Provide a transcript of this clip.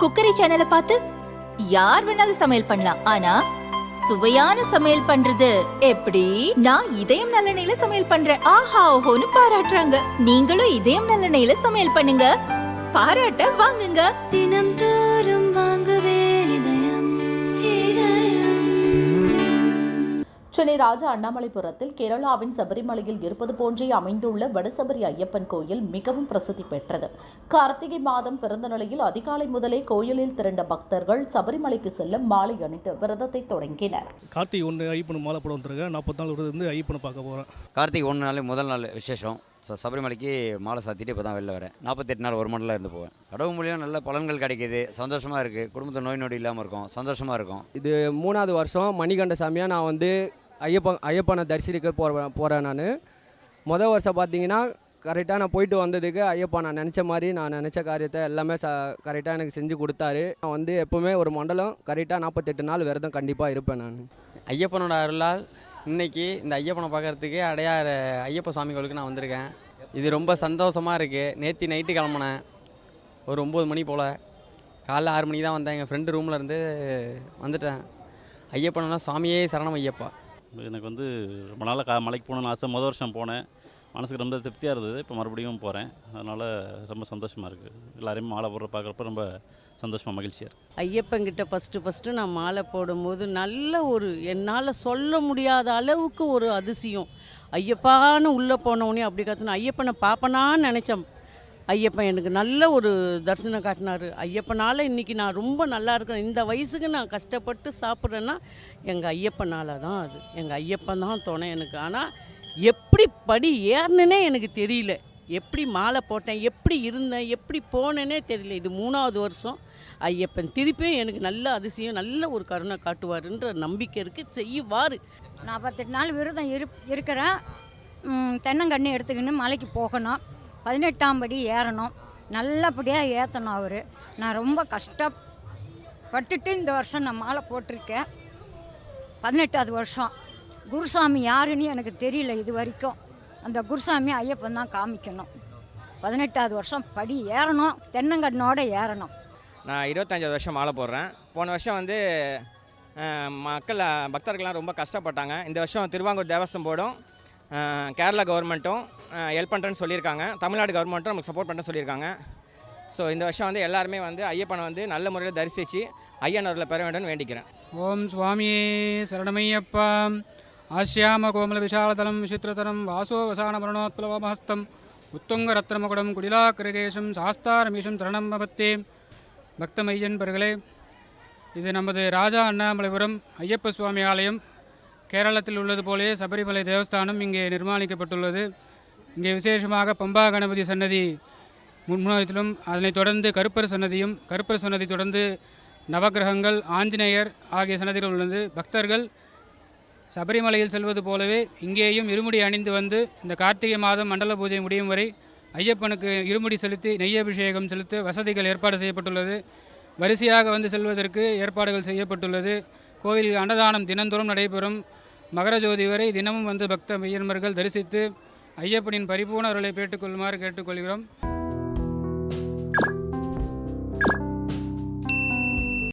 Cookery சேனலை பார்த்து யார் வேணாலும் சமையல் பண்ணலாம். ஆனா சுவையான சமையல் பண்றது எப்படி? நான் இதயம் நல்லெண்ணெயில சமையல் பண்றேன். ஆஹா ஓஹோன்னு பாராட்டுறாங்க. நீங்களும் இதயம் நல்லெண்ணெயில சமையல் பண்ணுங்க, பாராட்ட வாங்குங்க. தினம் தோறும் வாங்குவே இதயம் இதயம். சென்னை ராஜா அண்ணாமலைபுரத்தில் கேரளாவின் சபரிமலையில் இருப்பது போன்றே அமைந்துள்ள வடசபரி ஐயப்பன் கோயில் மிகவும் பிரசித்தி பெற்றது. கார்த்திகை மாதம் பிறந்த நிலையில் அதிகாலை முதலே கோயிலில் திரண்ட பக்தர்கள் சபரிமலைக்கு செல்ல மாலை அணிந்து விரதத்தை தொடங்கினர். கார்த்திகை 1 ஐயப்பன் மாலை போட வந்துருக்கேன். 40 நாள் விரதம் இருந்து ஐயப்பனை பார்க்க போகிறேன். கார்த்திகை 1 நாள் முதல் நாள் விசேஷம். சபரிமலைக்கு மாலை சாத்திட்டு இப்போ தான் வெளில வரேன். 48 நாள் ஒரு மண்டலம் இருந்து போவேன். கடவுள் மூலியம் நல்ல பலன்கள் கிடைக்கிது, சந்தோஷமாக இருக்குது. குடும்பத்தில் நோய் நொடி இல்லாமல் இருக்கும், சந்தோஷமாக இருக்கும். இது 3வது வருஷம் மணிகண்ட சாமியாக நான் வந்து ஐயப்பனை தரிசிக்க போகிறேன். நான் மொதல் வருஷம் பார்த்தீங்கன்னா கரெக்டாக நான் போயிட்டு வந்ததுக்கு ஐயப்பா நான் நினச்ச மாதிரி நான் நினச்ச காரியத்தை எல்லாமே கரெக்டாக எனக்கு செஞ்சு கொடுத்தாரு. நான் வந்து எப்போவுமே ஒரு மண்டலம் கரெக்டாக 48 நாள் விரதம் கண்டிப்பாக இருப்பேன். நான் ஐயப்பனோட அருளால் இன்றைக்கி இந்த ஐயப்பனை பார்க்குறதுக்கு அடையாறு ஐயப்ப சுவாமி கோயிலுக்கு நான் வந்திருக்கேன். இது ரொம்ப சந்தோஷமாக இருக்குது. நேற்று நைட்டு கிளம்புனேன் ஒரு 9 மணி போல். காலைல 6 மணிக்கு தான் வந்தேன். எங்கள் ஃப்ரெண்டு ரூமில் இருந்து வந்துட்டேன். ஐயப்பனா சாமியே சரணம் ஐயப்பா. எனக்கு வந்து ரொம்ப நாளாக மலைக்கு போகணுன்னு ஆசை. முதல் வருஷம் போனேன், மனசுக்கு ரொம்ப திருப்தியாக இருந்தது. இப்போ மறுபடியும் போகிறேன், அதனால் ரொம்ப சந்தோஷமாக இருக்குது. எல்லாரையும் மாலை போடுற பார்க்குறப்ப ரொம்ப சந்தோஷமாக மகிழ்ச்சியாக இருக்குது. ஐயப்பங்கிட்ட ஃபஸ்ட்டு நான் மாலை போடும்போது நல்ல ஒரு என்னால் சொல்ல முடியாத அளவுக்கு ஒரு அதிசயம். ஐயப்பான்னு உள்ளே போனவுடனே அப்படி கற்றுன ஐயப்பனை பார்ப்பனான்னு நினச்சேன். ஐயப்பன் எனக்கு நல்ல ஒரு தரிசனம் காட்டினார். ஐயப்பனால் இன்றைக்கி நான் ரொம்ப நல்லா இருக்கிறேன். இந்த வயசுக்கு நான் கஷ்டப்பட்டு சாப்பிட்றேன்னா எங்கள் ஐயப்பனால் தான். அது எங்கள் ஐயப்பன் தான் துணை எனக்கு. ஆனால் எப்படி படி ஏறினே எனக்கு தெரியல. எப்படி மாலை போட்டேன், எப்படி இருந்தேன், எப்படி போனேனே தெரியல. இது 3வது வருஷம். ஐயப்பன் திருப்பியும் எனக்கு நல்ல அதிசயம், நல்ல ஒரு கருணை காட்டுவாருன்ற நம்பிக்கை இருக்குது, செய்வார். 48 நாள் விரதம் இருக்கிறேன். தென்னங்கன்று எடுத்துக்கின்னு மலைக்கு போகணும். 18ஆம் படி ஏறணும். நல்லபடியாக ஏற்றணும் அவர். நான் ரொம்ப கஷ்டப்பட்டுட்டு இந்த வருஷம் நான் மாலை போட்டிருக்கேன். 18வது வருஷம். குருசாமி யாருன்னு எனக்கு தெரியல இது வரைக்கும். அந்த குருசாமி ஐயப்பன் தான் காமிக்கணும். 18வது வருஷம் படி ஏறணும், தென்னங்கண்ணோடு ஏறணும். நான் 25வது வருஷம் மாலை போடுறேன். போன வருஷம் வந்து பக்தர்கள்லாம் ரொம்ப கஷ்டப்பட்டாங்க. இந்த வருஷம் திருவாங்கூர் தேவஸ்வம் போர்டும் கேரளா கவர்மெண்ட்டும் ஹெல்ப் பண்ணுறேன்னு சொல்லியிருக்காங்க. தமிழ்நாடு கவர்மெண்ட்டும் நமக்கு சப்போர்ட் பண்ணுறேன்னு சொல்லியிருக்காங்க. ஸோ இந்த வருஷம் வந்து எல்லாருமே வந்து ஐயப்பனை வந்து நல்ல முறையில் தரிசித்து ஐயனவர்களை பெற வேண்டும்னு வேண்டிக்கிறேன். ஓம் சுவாமியே சரணமையப்பா. ஆசியாம கோமல விஷாலதலம் விசித்திரதரம் வாசோ வசானபரணோத்பலவமஹஸ்தம் உத்துங்க ரத்னமகுடம் குடிலாக்கிரகேஷம் சாஸ்தாரமீஷம் சரணம் பவத்தே. பக்தமையன்பர்களே, இது நமது ராஜா அண்ணாமலைபுரம் ஐயப்ப சுவாமி ஆலயம். கேரளத்தில் உள்ளது போலே சபரிமலை தேவஸ்தானம் இங்கே நிர்மாணிக்கப்பட்டுள்ளது. இங்கே விசேஷமாக பம்பா கணபதி சன்னதி முன்முனையத்திலும், அதனைத் தொடர்ந்து கருப்பர் சன்னதியும், கருப்பர் சன்னதி தொடர்ந்து நவகிரகங்கள், ஆஞ்சநேயர் ஆகிய சன்னதிகள் உள்ளது. பக்தர்கள் சபரிமலையில் செல்வது போலவே இங்கேயும் இருமுடி அணிந்து வந்து இந்த கார்த்திகை மாதம் மண்டல பூஜை முடியும் வரை ஐயப்பனுக்கு இருமுடி செலுத்தி நெய்யபிஷேகம் செலுத்த வசதிகள் ஏற்பாடு செய்யப்பட்டுள்ளது. வரிசையாக வந்து செல்வதற்கு ஏற்பாடுகள் செய்யப்பட்டுள்ளது. கோயிலில் அன்னதானம் தினந்தோறும் நடைபெறும். மகர ஜோதி வரை தினமும் வந்து பக்த மெய்யன்பர்கள் தரிசித்து ஐயப்பனின் பரிபூர்ண அருளை பெற்றுக்கொள்ளுமாறு கேட்டுக்கொள்கிறோம்.